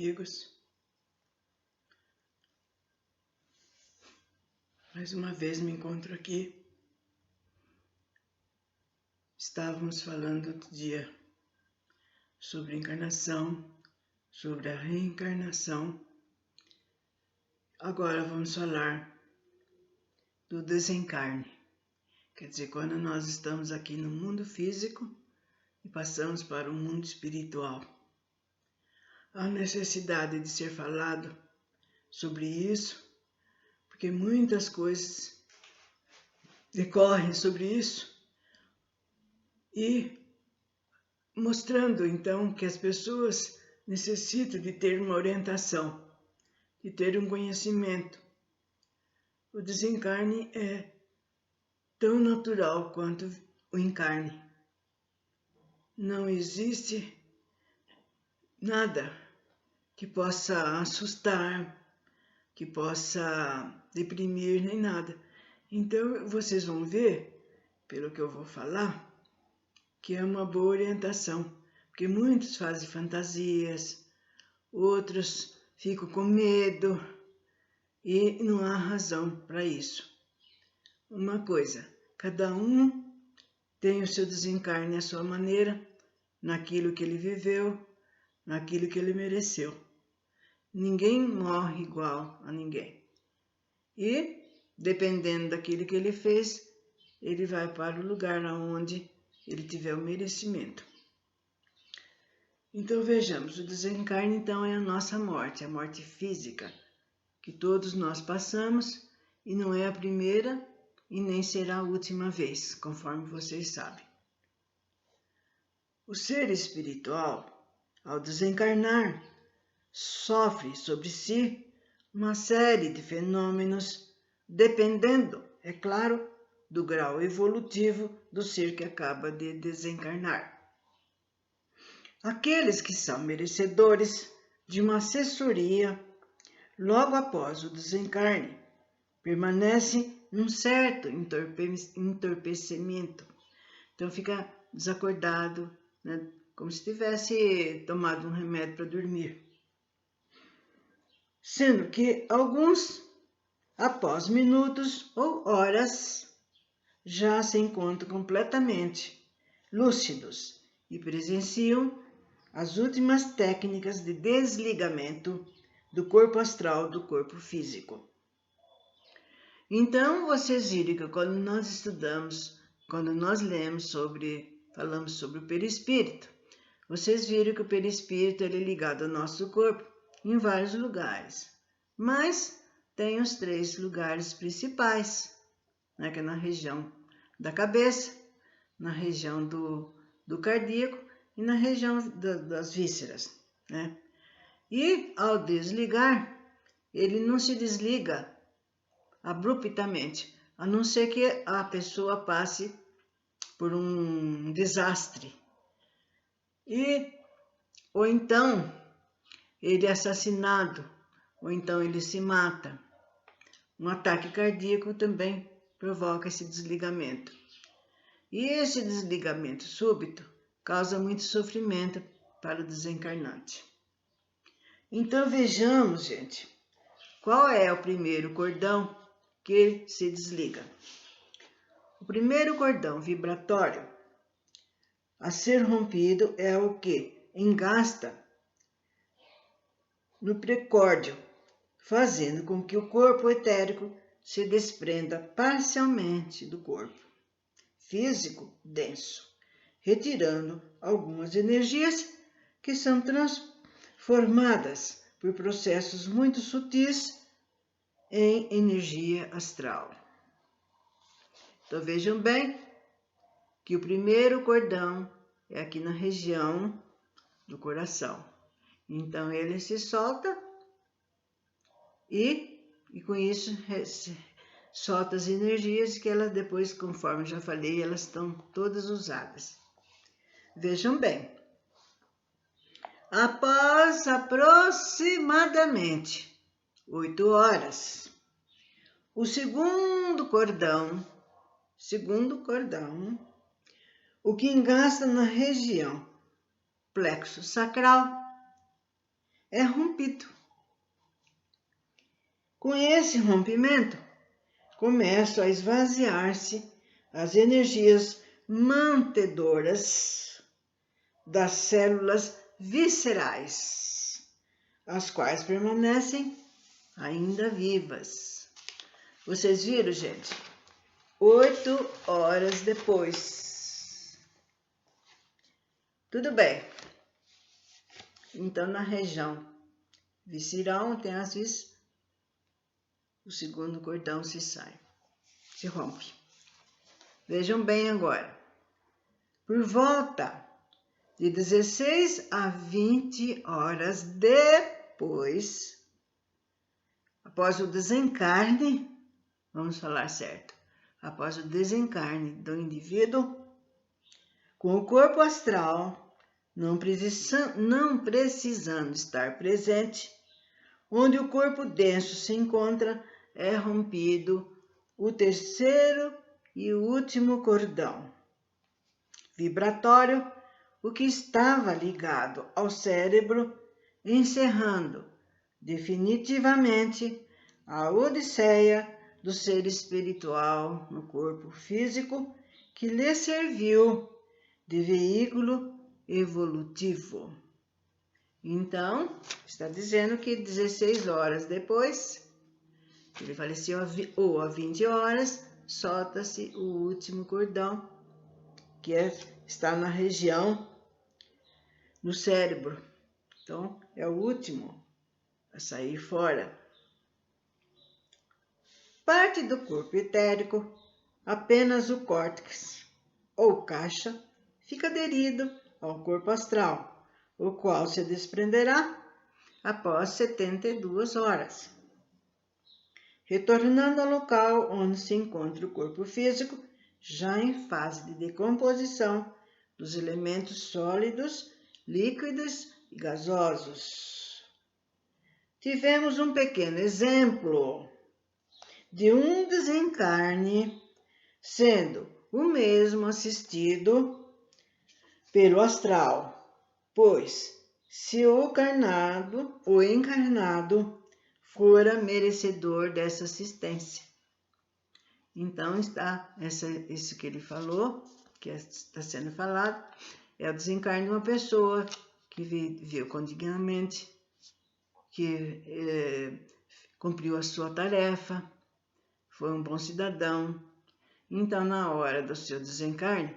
Amigos, mais uma vez me encontro aqui. Estávamos falando outro dia sobre encarnação, sobre a reencarnação. Agora vamos falar do desencarne. Quer dizer, quando nós estamos aqui no mundo físico e passamos para o mundo espiritual. Há necessidade de ser falado sobre isso, porque muitas coisas decorrem sobre isso, e mostrando então que as pessoas necessitam de ter uma orientação, de ter um conhecimento. O desencarne é tão natural quanto o encarne. Não existe nada que possa assustar, que possa deprimir, nem nada. Então vocês vão ver, pelo que eu vou falar, que é uma boa orientação, porque muitos fazem fantasias, outros ficam com medo e não há razão para isso. Uma coisa, cada um tem o seu desencarne à sua maneira, naquilo que ele viveu, naquilo que ele mereceu. Ninguém morre igual a ninguém. E, dependendo daquilo que ele fez, ele vai para o lugar onde ele tiver o merecimento. Então vejamos, o desencarne então é a nossa morte, a morte física, que todos nós passamos, e não é a primeira e nem será a última vez, conforme vocês sabem. O ser espiritual, ao desencarnar, sofre sobre si uma série de fenômenos, dependendo, é claro, do grau evolutivo do ser que acaba de desencarnar. Aqueles que são merecedores de uma assessoria logo após o desencarne permanecem num certo entorpecimento. Então fica desacordado, né? Como se tivesse tomado um remédio para dormir. Sendo que alguns, após minutos ou horas, já se encontram completamente lúcidos e presenciam as últimas técnicas de desligamento do corpo astral do corpo físico. Então, vocês viram que quando nós estudamos, quando nós falamos sobre o perispírito, vocês viram que o perispírito ele é ligado ao nosso corpo em vários lugares, mas tem os 3 lugares principais, né, que é na região da cabeça, na região do cardíaco e na região das vísceras, né? E ao desligar, ele não se desliga abruptamente, a não ser que a pessoa passe por um desastre. Ou então ele é assassinado, ou então ele se mata. Um ataque cardíaco também provoca esse desligamento. E esse desligamento súbito causa muito sofrimento para o desencarnante. Então vejamos, gente, qual é o primeiro cordão que se desliga. O primeiro cordão vibratório a ser rompido é o que engasta no precórdio, fazendo com que o corpo etérico se desprenda parcialmente do corpo físico denso, retirando algumas energias que são transformadas por processos muito sutis em energia astral. Então vejam bem que o primeiro cordão é aqui na região do coração. Então ele se solta e com isso solta as energias que elas depois, conforme já falei, elas estão todas usadas. Vejam bem, após aproximadamente 8 horas, o segundo cordão, o que engasta na região plexo sacral, é rompido. Com esse rompimento, começam a esvaziar-se as energias mantedoras das células viscerais, as quais permanecem ainda vivas. Vocês viram, gente? 8 horas depois. Tudo bem. Então, na região visceral, tem às vezes o segundo cordão se rompe. Vejam bem agora. Por volta de 16 a 20 horas depois, após o desencarne, vamos falar certo, após o desencarne do indivíduo, com o corpo astral não precisando estar presente, onde o corpo denso se encontra, é rompido o terceiro e último cordão vibratório, o que estava ligado ao cérebro, encerrando definitivamente a odisseia do ser espiritual no corpo físico, que lhe serviu de veículo evolutivo. Então, está dizendo que 16 horas depois, ele faleceu ou a 20 horas, solta-se o último cordão, que está na região do cérebro. Então, é o último a sair fora. Parte do corpo etérico, apenas o córtex ou caixa, fica aderido ao corpo astral, o qual se desprenderá após 72 horas. Retornando ao local onde se encontra o corpo físico, já em fase de decomposição dos elementos sólidos, líquidos e gasosos. Tivemos um pequeno exemplo de um desencarne sendo o mesmo assistido pelo astral, pois se o encarnado fora merecedor dessa assistência. Então, isso que ele falou, que está sendo falado, é o desencarne de uma pessoa que viveu condignamente, que cumpriu a sua tarefa, foi um bom cidadão. Então, na hora do seu desencarne,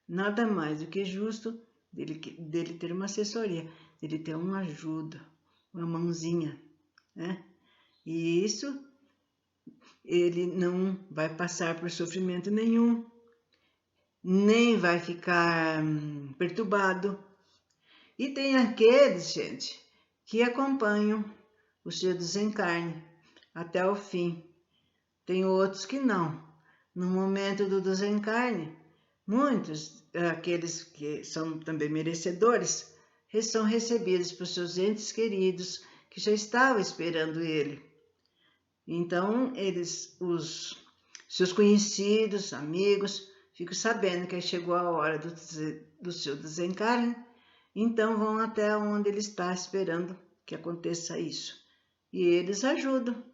nada mais do que justo dele ter uma assessoria, dele ter uma ajuda, uma mãozinha, né? E isso, ele não vai passar por sofrimento nenhum, nem vai ficar perturbado. E tem aqueles, gente, que acompanham o seu desencarne até o fim. Tem outros que não. No momento do desencarne, muitos, aqueles que são também merecedores, são recebidos por seus entes queridos que já estavam esperando ele. Então, os seus conhecidos, amigos, ficam sabendo que chegou a hora do seu desencarne, então vão até onde ele está esperando que aconteça isso. E eles ajudam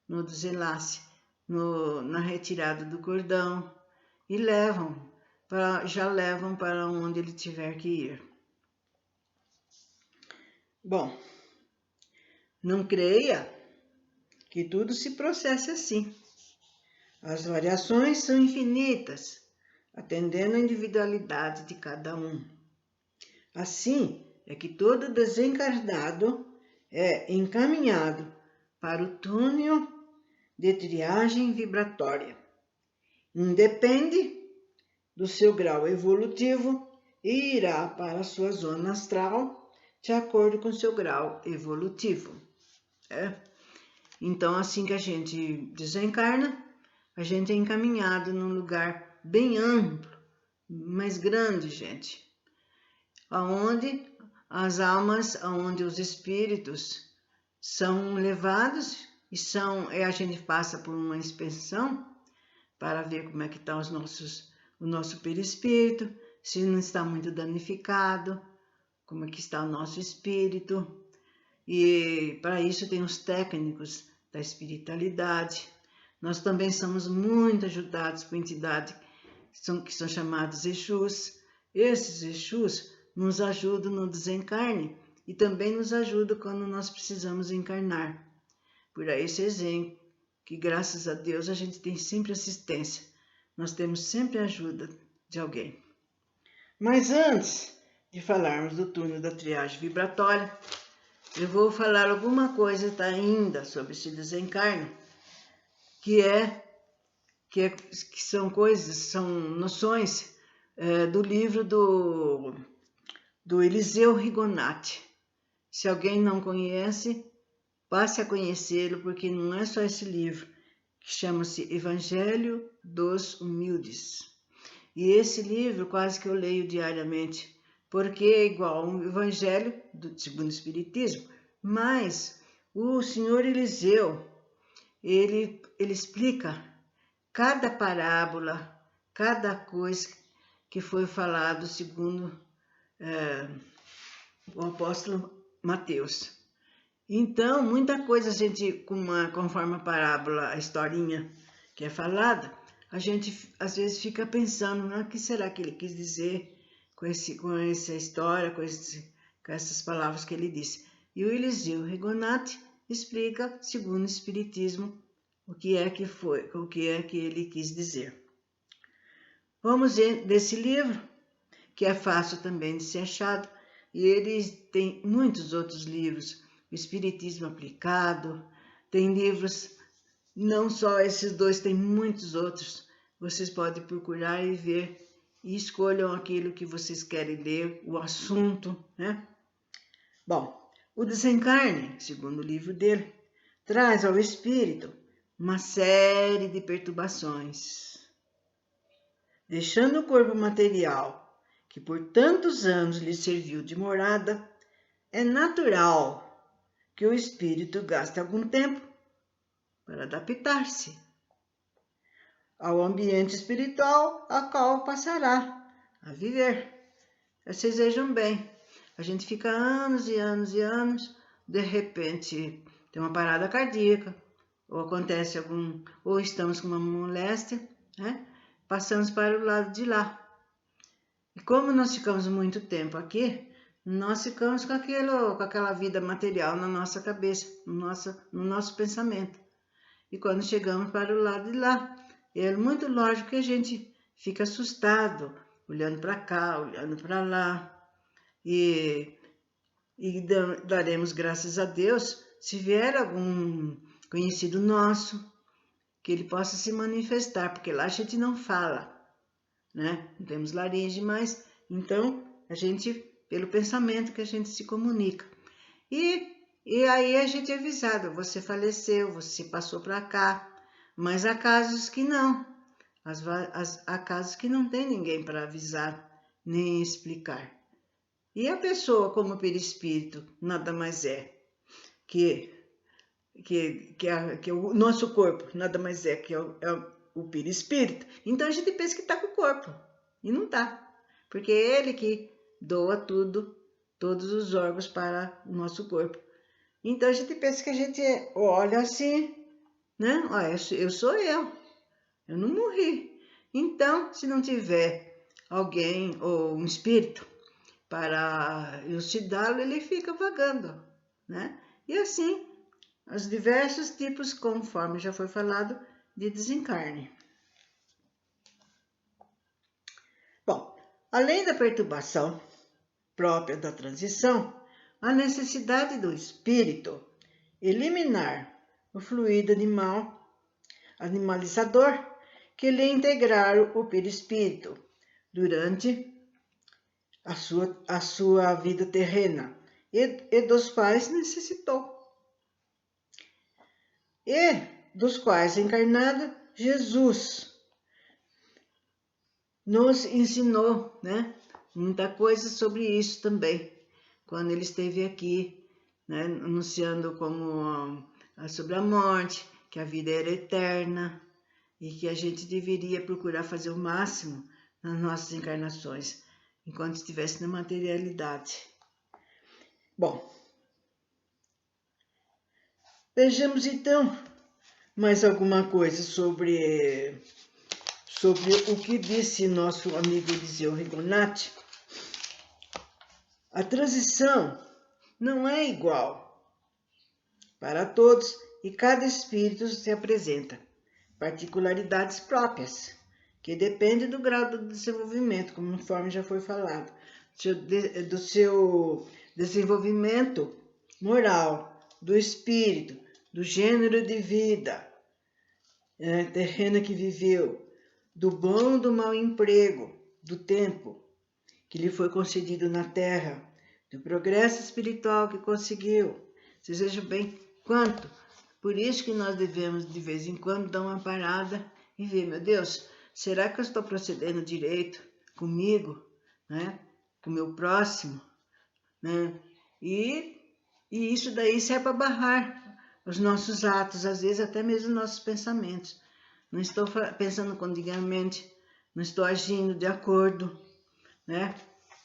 no desenlace, na retirada do cordão, e já levam para onde ele tiver que ir. Bom, não creia que tudo se processe assim. As variações são infinitas, atendendo à individualidade de cada um. Assim é que todo desencarnado é encaminhado para o túnel de triagem vibratória. Independe do seu grau evolutivo e irá para a sua zona astral de acordo com seu grau evolutivo. Então, assim que a gente desencarna, a gente é encaminhado num lugar bem amplo, mais grande, gente, aonde as almas, aonde os espíritos são levados e a gente passa por uma inspeção para ver como é que está o nosso perispírito, se não está muito danificado, como é que está o nosso espírito. E para isso tem os técnicos da espiritualidade. Nós também somos muito ajudados por entidades que são chamados Exus. Esses Exus nos ajudam no desencarne e também nos ajudam quando nós precisamos encarnar. Por aí vocês veem que, graças a Deus, a gente tem sempre assistência. Nós temos sempre a ajuda de alguém. Mas antes de falarmos do turno da triagem vibratória, eu vou falar alguma coisa ainda sobre esse desencarne, que são coisas, são noções do livro do Eliseu Rigonati. Se alguém não conhece, passe a conhecê-lo, porque não é só esse livro, que chama-se Evangelho dos Humildes. E esse livro quase que eu leio diariamente, porque é igual ao Evangelho segundo o Espiritismo, mas o senhor Eliseu, ele explica cada parábola, cada coisa que foi falado segundo o apóstolo Mateus. Então, muita coisa a gente, conforme a parábola, a historinha que é falada, a gente às vezes fica pensando, o que será que ele quis dizer com essa história, com essas palavras que ele disse. E o Eliseu Rigonati explica, segundo o Espiritismo, o que é que ele quis dizer. Vamos ver desse livro, que é fácil também de ser achado, e ele tem muitos outros livros, o Espiritismo Aplicado, tem livros, não só esses dois, tem muitos outros. Vocês podem procurar e ver, e escolham aquilo que vocês querem ler, o assunto, né? Bom, o desencarne, segundo o livro dele, traz ao espírito uma série de perturbações. Deixando o corpo material, que por tantos anos lhe serviu de morada, é natural que o espírito gaste algum tempo para adaptar-se ao ambiente espiritual a qual passará a viver. Vocês vejam bem, a gente fica anos e anos e anos, de repente tem uma parada cardíaca, ou acontece ou estamos com uma moléstia, né? Passamos para o lado de lá. E como nós ficamos muito tempo aqui, nós ficamos com aquela vida material na nossa cabeça, no nosso pensamento. E quando chegamos para o lado de lá, é muito lógico que a gente fica assustado, olhando para cá, olhando para lá. E daremos graças a Deus se vier algum conhecido nosso, que ele possa se manifestar, porque lá a gente não fala, né? Não temos laringe, mas então a gente, pelo pensamento que a gente se comunica. E aí a gente é avisado, você faleceu, você passou para cá, mas há casos que não. Há casos que não tem ninguém para avisar, nem explicar. E a pessoa, como perispírito, nada mais é que o nosso corpo, nada mais é que o perispírito. Então a gente pensa que está com o corpo, e não está. Porque é ele que doa todos os órgãos para o nosso corpo. Então a gente pensa que a gente olha assim, né? Olha, eu sou eu não morri. Então, se não tiver alguém ou um espírito para elucidá-lo, ele fica vagando, né? E assim, os diversos tipos, conforme já foi falado, de desencarne. Bom, além da perturbação própria da transição, a necessidade do espírito eliminar o fluido animalizador que lhe integraram o perispírito durante a sua vida terrena e dos quais necessitou. E dos quais encarnado Jesus nos ensinou, né, muita coisa sobre isso também, quando ele esteve aqui, né, anunciando sobre a morte, que a vida era eterna e que a gente deveria procurar fazer o máximo nas nossas encarnações, enquanto estivesse na materialidade. Bom, Vejamos então mais alguma coisa sobre o que disse nosso amigo Eliseu Rigonati. A transição não é igual para todos e cada espírito se apresenta particularidades próprias, que dependem do grau do desenvolvimento, conforme já foi falado, do seu desenvolvimento moral, do espírito, do gênero de vida terrena que viveu, do bom e do mau emprego, do tempo que lhe foi concedido na terra, do progresso espiritual que conseguiu. Vocês vejam bem quanto. Por isso que nós devemos, de vez em quando, dar uma parada e ver, meu Deus, será que eu estou procedendo direito comigo, né? Com o meu próximo? Né? E isso daí serve para barrar os nossos atos, às vezes até mesmo os nossos pensamentos. Não estou pensando condignamente, não estou agindo de acordo, né?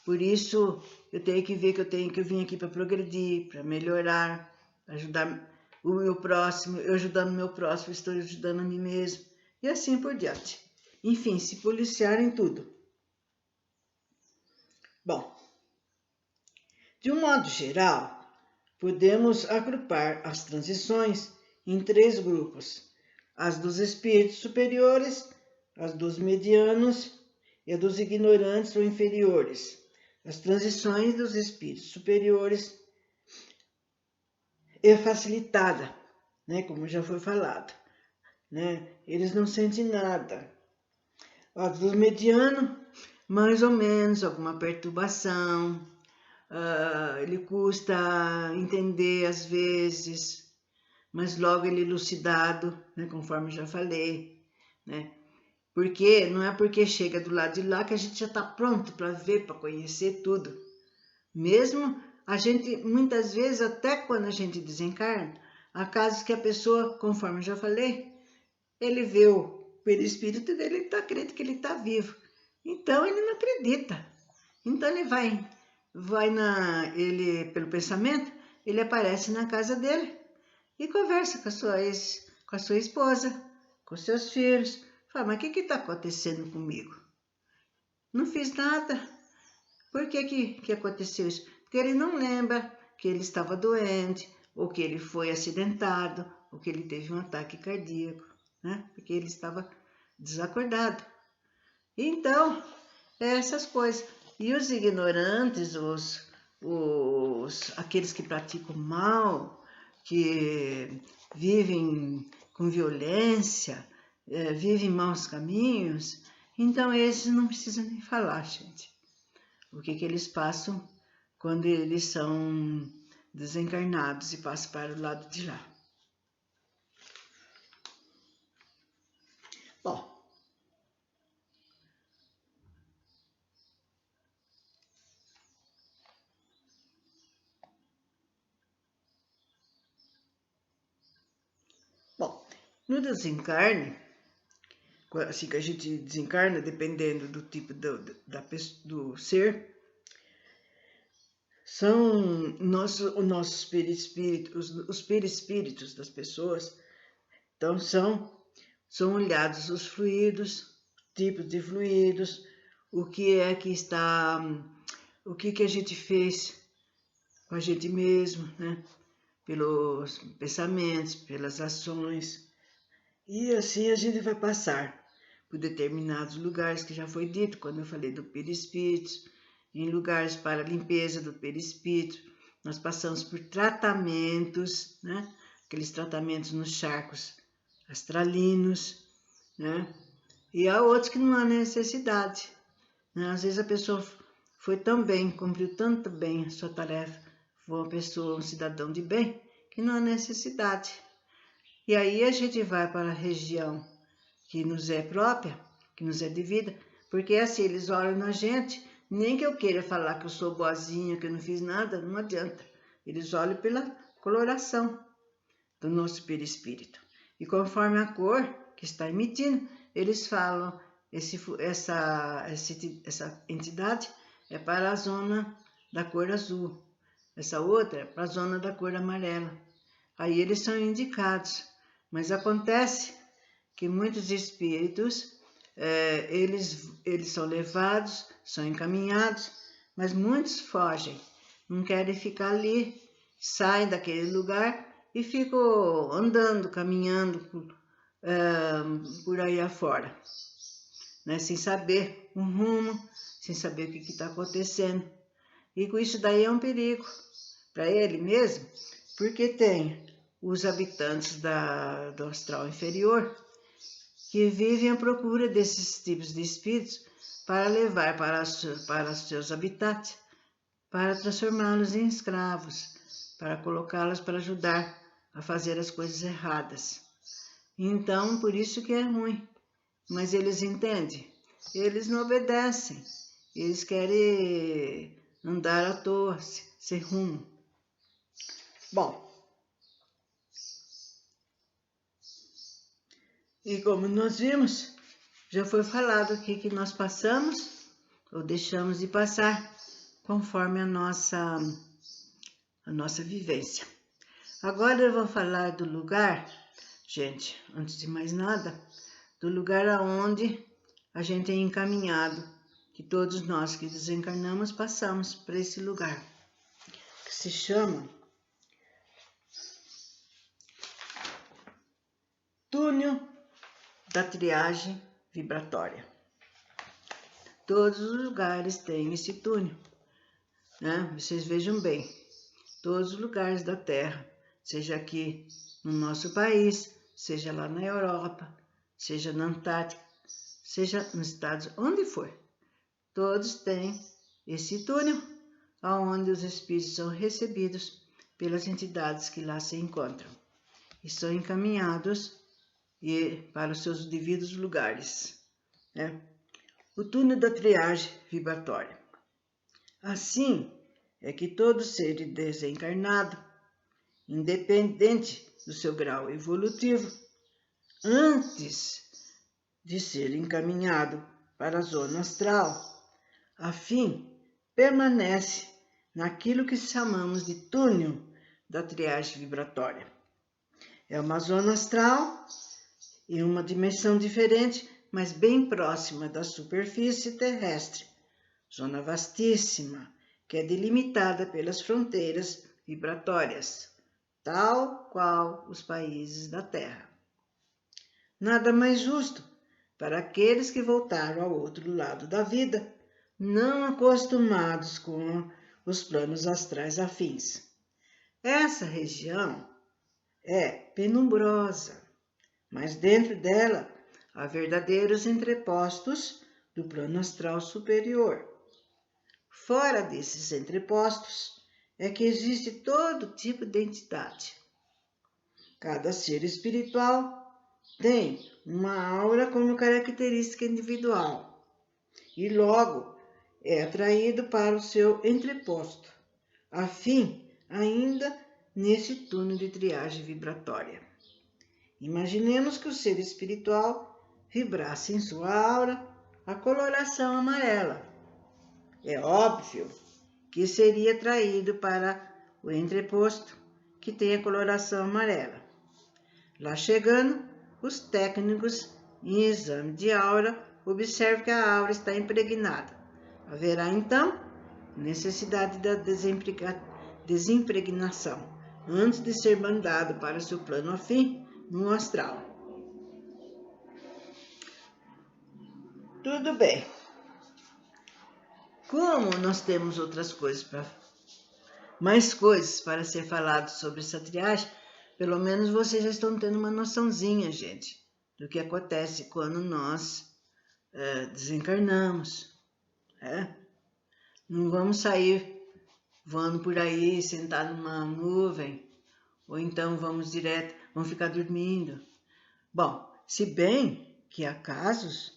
Por isso, eu tenho que ver que eu vim aqui para progredir, para melhorar, para ajudar o meu próximo. Eu ajudando o meu próximo, estou ajudando a mim mesmo. E assim por diante. Enfim, se policiar em tudo. Bom, de um modo geral, podemos agrupar as transições em 3 grupos. As dos espíritos superiores, as dos medianos e a dos ignorantes ou inferiores. As transições dos espíritos superiores é facilitada, né, como já foi falado, né? Eles não sentem nada. As dos medianos, mais ou menos, alguma perturbação, ele custa entender às vezes, mas logo ele é elucidado, né, conforme já falei, né? Porque não é porque chega do lado de lá que a gente já está pronto para ver, para conhecer tudo. Mesmo a gente, muitas vezes, até quando a gente desencarna, há casos que a pessoa, conforme já falei, ele vê o perispírito dele, ele está crendo que ele está vivo. Então ele não acredita. Então ele ele pelo pensamento, ele aparece na casa dele e conversa com a sua esposa, com seus filhos. Fala, mas o que está acontecendo comigo? Não fiz nada. Por que aconteceu isso? Porque ele não lembra que ele estava doente, ou que ele foi acidentado, ou que ele teve um ataque cardíaco, né? Porque ele estava desacordado. Então, essas coisas. E os ignorantes, aqueles que praticam mal, que vivem com violência, vivem maus caminhos, então esses não precisam nem falar, gente. O que eles passam quando eles são desencarnados e passam para o lado de lá. Bom, no desencarne, assim que a gente desencarna, dependendo do tipo do ser, são os perispíritos das pessoas. Então são olhados os fluidos, tipos de fluidos, o que é que está, o que a gente fez com a gente mesmo, né? Pelos pensamentos, pelas ações. E assim a gente vai passar por determinados lugares que já foi dito, quando eu falei do perispírito, em lugares para limpeza do perispírito. Nós passamos por tratamentos, né? Aqueles tratamentos nos charcos astralinos, né? E há outros que não há necessidade, né? Às vezes a pessoa foi tão bem, cumpriu tanto bem a sua tarefa, foi uma pessoa, um cidadão de bem, que não há necessidade. E aí a gente vai para a região que nos é própria, que nos é devida, porque assim, eles olham na gente, nem que eu queira falar que eu sou boazinha, que eu não fiz nada, não adianta. Eles olham pela coloração do nosso perispírito. E conforme a cor que está emitindo, eles falam, essa entidade é para a zona da cor azul, essa outra é para a zona da cor amarela. aí eles são indicados. Mas acontece que muitos espíritos, eles são levados, são encaminhados, mas muitos fogem, não querem ficar ali, saem daquele lugar e ficam andando, caminhando por aí afora, né? Sem saber o rumo, sem saber o que está acontecendo. E com isso daí é um perigo para ele mesmo, porque tem os habitantes do astral inferior que vivem à procura desses tipos de espíritos para levar para os seus habitats, para transformá-los em escravos, para colocá-los para ajudar a fazer as coisas erradas. Então, por isso que é ruim. Mas eles entendem? Eles não obedecem. Eles querem andar à toa, sem rumo. Bom, e como nós vimos, já foi falado aqui que nós passamos ou deixamos de passar conforme a nossa vivência. Agora eu vou falar do lugar, gente, antes de mais nada, do lugar aonde a gente é encaminhado, que todos nós que desencarnamos passamos para esse lugar, que se chama túnel da triagem vibratória. Todos os lugares têm esse túnel, né? Vocês vejam bem, todos os lugares da Terra, seja aqui no nosso país, seja lá na Europa, seja na Antártica, seja nos Estados, onde for, todos têm esse túnel, aonde os espíritos são recebidos pelas entidades que lá se encontram e são encaminhados para os seus devidos lugares, né? O túnel da triagem vibratória. Assim é que todo ser desencarnado, independente do seu grau evolutivo, antes de ser encaminhado para a zona astral, afim, permanece naquilo que chamamos de túnel da triagem vibratória. É uma zona astral em uma dimensão diferente, mas bem próxima da superfície terrestre, zona vastíssima, que é delimitada pelas fronteiras vibratórias, tal qual os países da Terra. Nada mais justo para aqueles que voltaram ao outro lado da vida, não acostumados com os planos astrais afins. Essa região é penumbrosa, mas dentro dela há verdadeiros entrepostos do plano astral superior. Fora desses entrepostos é que existe todo tipo de entidade. Cada ser espiritual tem uma aura como característica individual e logo é atraído para o seu entreposto, afim ainda nesse túnel de triagem vibratória. Imaginemos que o ser espiritual vibrasse em sua aura a coloração amarela. É óbvio que seria atraído para o entreposto que tem a coloração amarela. Lá chegando, os técnicos, em exame de aura, observam que a aura está impregnada. Haverá, então, necessidade da desimpregnação, antes de ser mandado para seu plano afim no astral. Tudo bem. Como nós temos mais coisas para ser falado sobre essa triagem, pelo menos vocês já estão tendo uma noçãozinha, gente, do que acontece quando nós desencarnamos. Não vamos sair voando por aí, sentado numa nuvem, ou então vamos ficar dormindo. Bom, se bem que há casos,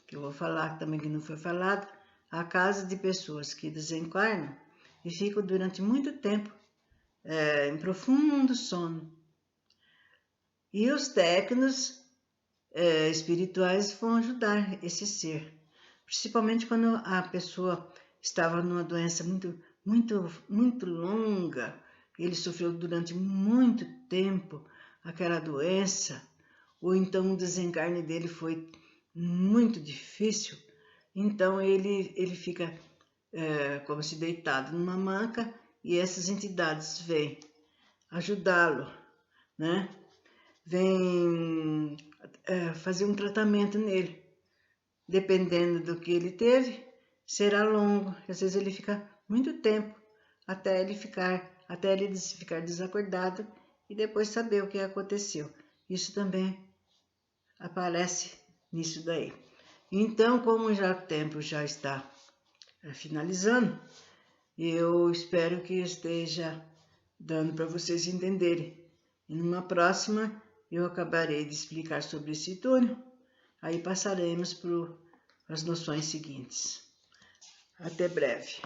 que eu vou falar também que não foi falado, há casos de pessoas que desencarnam e ficam durante muito tempo em profundo sono. E os técnicos espirituais vão ajudar esse ser, principalmente quando a pessoa estava numa doença muito longa, ele sofreu durante muito tempo aquela doença, ou então o desencarne dele foi muito difícil, então ele fica como se deitado numa maca e essas entidades vêm ajudá-lo, né? Vêm fazer um tratamento nele. Dependendo do que ele teve, será longo. Às vezes ele fica muito tempo até ele ficar desacordado e depois saber o que aconteceu. Isso também aparece nisso daí. Então, como já o tempo já está finalizando, eu espero que esteja dando para vocês entenderem. E numa próxima eu acabarei de explicar sobre esse túnel, aí passaremos para as noções seguintes. Até breve.